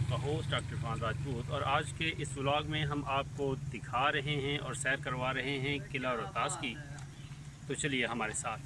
आपका host doctor Irfan Rajput. और आज के इस व्लॉग में हम आपको दिखा रहे हैं और सैर करवा रहे हैं किला रोहतास की। तो चलिए हमारे साथ।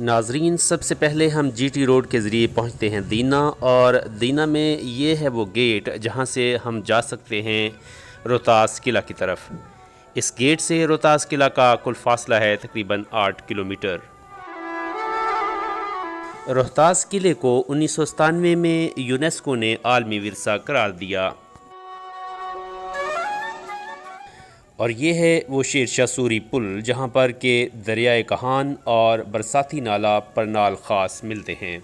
नाजरीन, सबसे पहले हम जीटी रोड के ज़रिए पहुंचते हैं दीना, और दीना में ये है वो गेट जहां से हम जा सकते हैं रोहतास किला की तरफ। इस गेट से रोहतास किला का कुल फासला है तकरीबन 8 किलोमीटर। रोहतास किले को 1997 में यूनेस्को ने आलमी विरसा करार दिया, और ये है वो शेरशाह सूरी पुल जहाँ पर के दरियाए कहान और बरसाती नाला परनाल ख़ास मिलते हैं।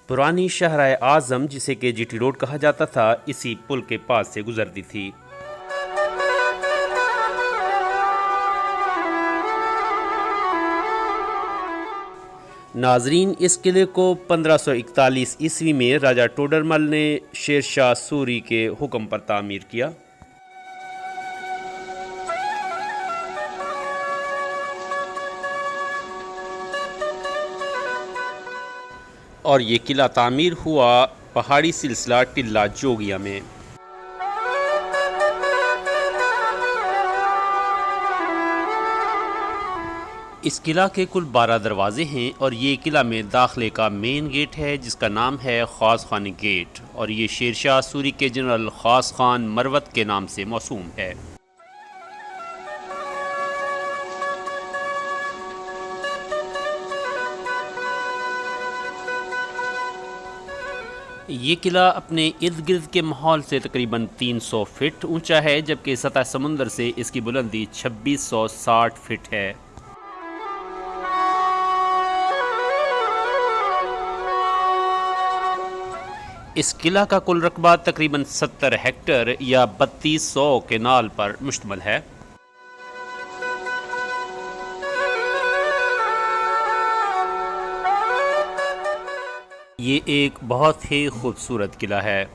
पुरानी शहर आज़म, जिसे कि जीटी रोड कहा जाता था, इसी पुल के पास से गुजरती थी। नाजरीन, इस किले को 1541 ईस्वी में राजा टोडरमल ने शेरशाह सूरी के हुक्म पर तामीर किया। और ये किला तामीर हुआ पहाड़ी सिलसिला टिल्ला जोगिया में। इस किला के कुल 12 दरवाजे हैं, और ये किला में दाखिले का मेन गेट है जिसका नाम है ख़ास खानी गेट, और ये शेरशाह सूरी के जनरल ख़ास खान मरवत के नाम से मौसूम है। ये किला अपने इर्द गिर्द के माहौल से तकरीबन 300 फीट ऊंचा है, जबकि सतह समुंदर से इसकी बुलंदी 2660 फीट है। इस किला का कुल रकबा तकरीबन 70 हेक्टर या 3200 केनाल पर मुश्तमिल है। ये एक बहुत ही खूबसूरत किला है।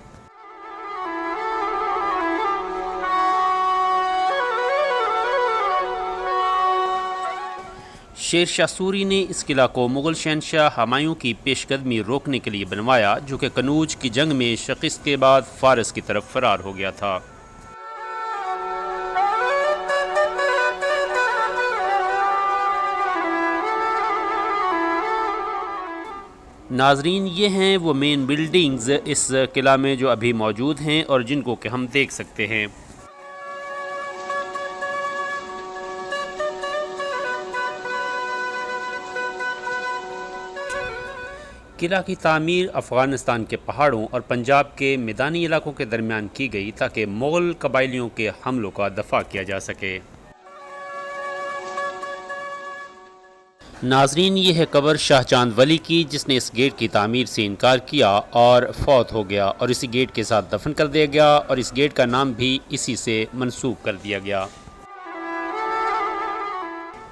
शेरशाह सूरी ने इस किला को मुग़ल शहंशाह हुमायूं की पेशकदमी रोकने के लिए बनवाया, जो कि कनूज की जंग में शिकस्त के बाद फारस की तरफ फरार हो गया था। नाजरीन, ये हैं वो मेन बिल्डिंग्स इस किला में जो अभी मौजूद हैं और जिनको कि हम देख सकते हैं। किला की तामीर अफ़गानिस्तान के पहाड़ों और पंजाब के मैदानी इलाकों के दरमियान की गई ताकि मुग़ल कबाइलियों के हमलों का दफ़ा किया जा सके। नाजरीन, ये है कब्र शाहचांद वली की, जिसने इस गेट की तामीर से इनकार किया और फौत हो गया, और इसी गेट के साथ दफन कर दिया गया, और इस गेट का नाम भी इसी से मंसूब कर दिया गया।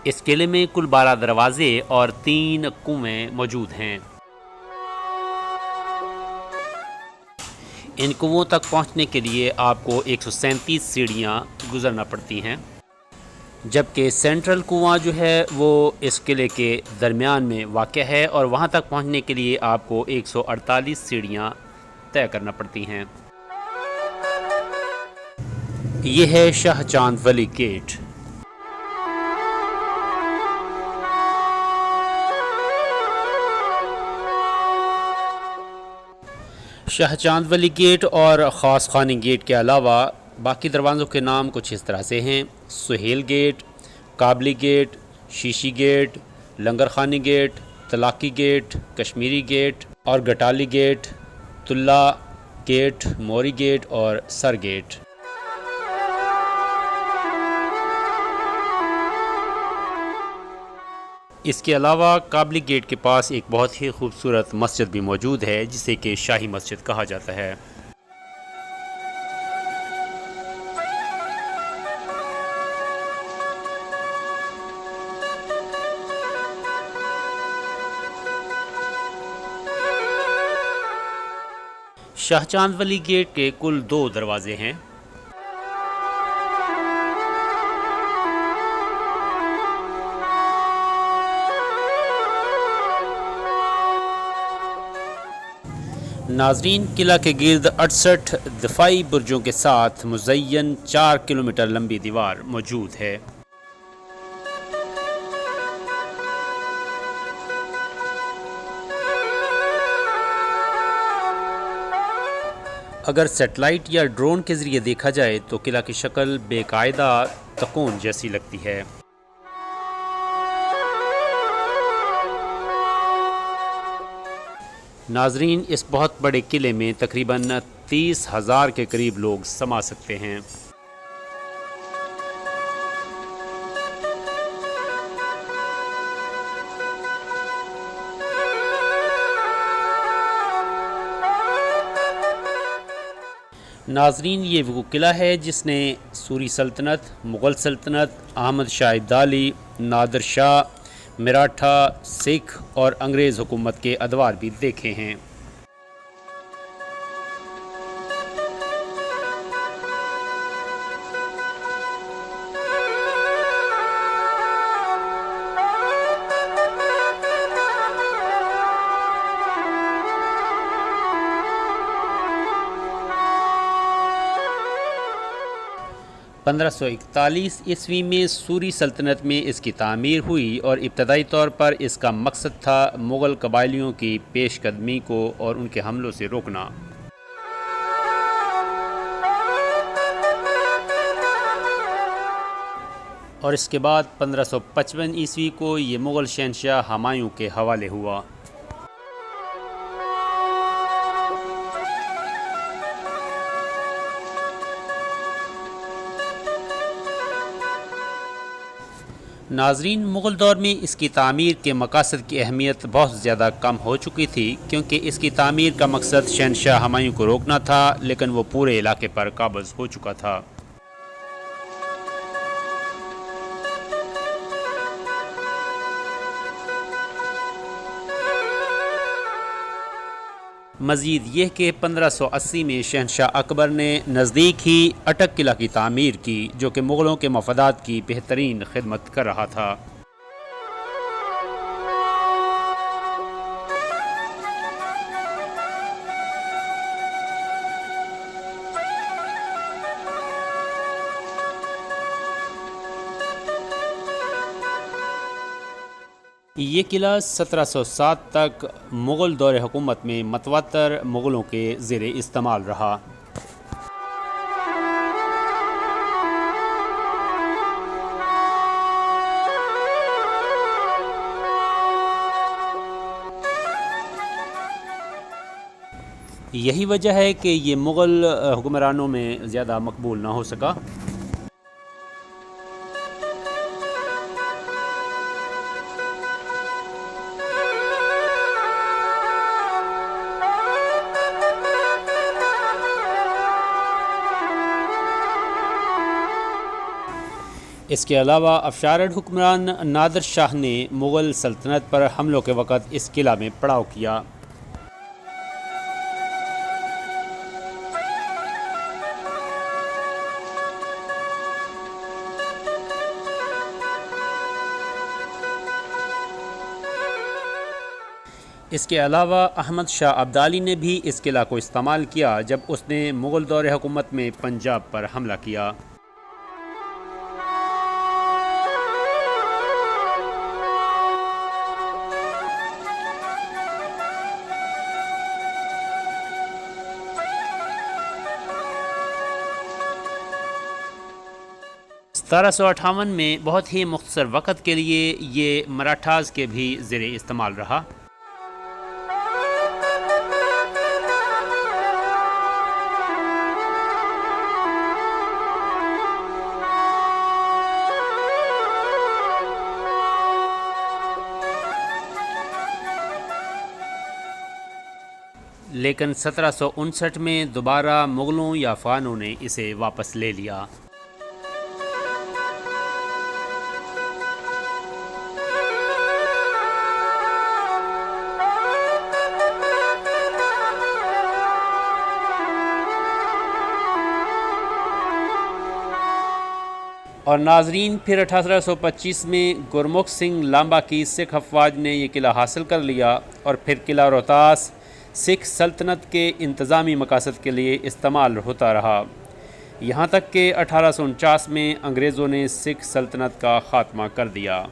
इस किले में कुल 12 दरवाजे और 3 कुएं मौजूद हैं। इन कुओं तक पहुंचने के लिए आपको 137 सीढ़ियां गुजरना पड़ती हैं, जबकि सेंट्रल कुआं जो है वो इस किले के दरमियान में वाक़ है, और वहां तक पहुंचने के लिए आपको 148 सीढ़ियां तय करना पड़ती हैं। ये है शाहचांद वली गेट। शाहचांद वली गेट और ख़ास खानी गेट के अलावा बाकी दरवाज़ों के नाम कुछ इस तरह से हैं: Suhel gate, Kabli gate, Shishi gate, Langar Khani gate, Talaqi gate, Kashmiri gate और Gatali gate, Tulla gate, Mori gate और सर गेट। इसके अलावा काबली गेट के पास एक बहुत ही खूबसूरत मस्जिद भी मौजूद है, जिसे कि शाही मस्जिद कहा जाता है। शाहचांद वली गेट के कुल 2 दरवाजे हैं। नाजरीन, किला के गिर्द 68 दफाई बुर्जों के साथ मुज़य्यन 4 किलोमीटर लंबी दीवार मौजूद है। अगर सेटेलाइट या ड्रोन के ज़रिए देखा जाए तो किला की शक्ल बेकायदा तकोन जैसी लगती है। नाजरीन, इस बहुत बड़े किले में तकरीबन 30,000 के करीब लोग समा सकते हैं। नाजरीन, ये वो किला है जिसने सूरी सल्तनत, मुग़ल सल्तनत, अहमद शाह इब्दाली, नादिर शाह, मराठा, सिख और अंग्रेज़ हुकूमत के अदवार भी देखे हैं। पंद्रह सौ 41 ईस्वी में सूरी सल्तनत में इसकी तामीर हुई और इब्तदाई तौर पर इसका मकसद था मुग़ल कबाइलियों की पेशकदमी को और उनके हमलों से रोकना। और इसके बाद 1555 ईस्वी को ये मुग़ल शहंशाह हुमायूं के हवाले हुआ। नाजरीन, मुग़ल दौर में इसकी तामीर के मकासद की अहमियत बहुत ज़्यादा कम हो चुकी थी, क्योंकि इसकी तामीर का मकसद शहंशाह हुमायूं को रोकना था, लेकिन वो पूरे इलाके पर काबज़ हो चुका था। मज़ीद यह कि 1580 में शहंशाह अकबर ने नज़दीक ही अटक किला की तामीर की, जो कि मुग़लों के मफादात की बेहतरीन खिदमत कर रहा था। ये किला 1707 तक मुग़ल दौर हुकूमत में मतवातर मुग़लों के ज़ेरे इस्तेमाल रहा। यही वजह है कि ये मुग़ल हुक्मरानों में ज़्यादा मकबूल ना हो सका। इसके अलावा अफशारड हुक्मरान नादिर शाह ने मुग़ल सल्तनत पर हमलों के वक़्त इस किला में पड़ाव किया। इसके अलावा अहमद शाह अब्दाली ने भी इस किला को इस्तेमाल किया जब उसने मुग़ल दौर हुकूमत में पंजाब पर हमला किया। सतारह सौ 58 में बहुत ही मुख्तसर वक़्त के लिए ये मराठास के भी ज़ेरे इस्तेमाल रहा। लेकिन 1759 में दोबारा मुग़लों या अफ़गानों ने इसे वापस ले लिया। और नाजरीन, फिर 1825 में गुरमुख सिंह लांबा की सिख अफवाज ने यह किला हासिल कर लिया और फिर किला रोहतास, सिख सल्तनत के इंतज़ामी मकासद के लिए इस्तेमाल होता रहा, यहाँ तक कि 1849 में अंग्रेज़ों ने सिख सल्तनत का ख़ात्मा कर दिया।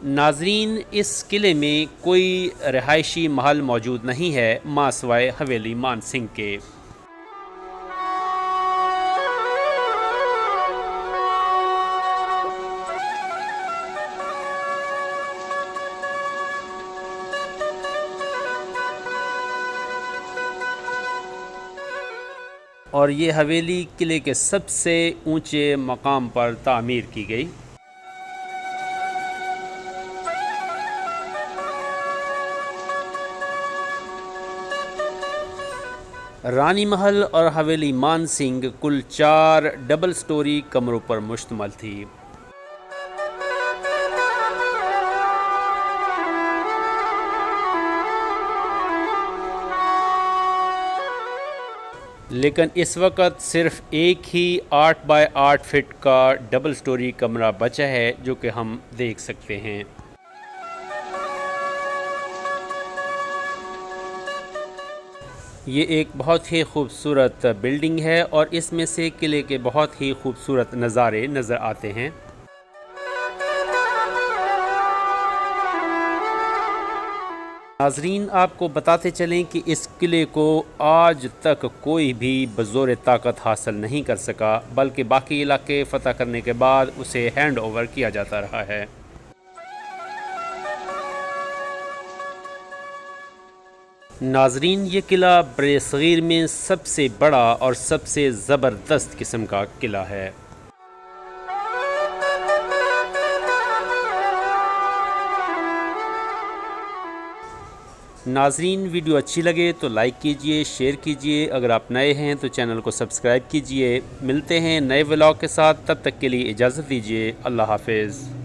नाजरीन, इस किले में कोई रहायशी महल मौजूद नहीं है मां सिवाय हवेली मान सिंह के। और ये हवेली किले के सबसे ऊंचे मकाम पर तामीर की गई। रानी महल और हवेली मान सिंह कुल 4 डबल स्टोरी कमरों पर मुश्तमल थी। लेकिन इस वक्त सिर्फ एक ही 8 बाय 8 फीट का डबल स्टोरी कमरा बचा है जो कि हम देख सकते हैं। ये एक बहुत ही खूबसूरत बिल्डिंग है और इसमें से किले के बहुत ही खूबसूरत नज़ारे नज़र आते हैं। नाज़रीन, आपको बताते चलें कि इस किले को आज तक कोई भी बज़ोर ताकत हासिल नहीं कर सका, बल्कि बाकी इलाके फ़तह करने के बाद उसे हैंड ओवर किया जाता रहा है। नाजरीन, ये किला बरसग़ीर में सबसे बड़ा और सबसे ज़बरदस्त किस्म का किला है। नाजरीन, वीडियो अच्छी लगे तो लाइक कीजिए, शेयर कीजिए। अगर आप नए हैं तो चैनल को सब्सक्राइब कीजिए। मिलते हैं नए व्लॉग के साथ, तब तक के लिए इजाज़त दीजिए। अल्लाह हाफ़िज़।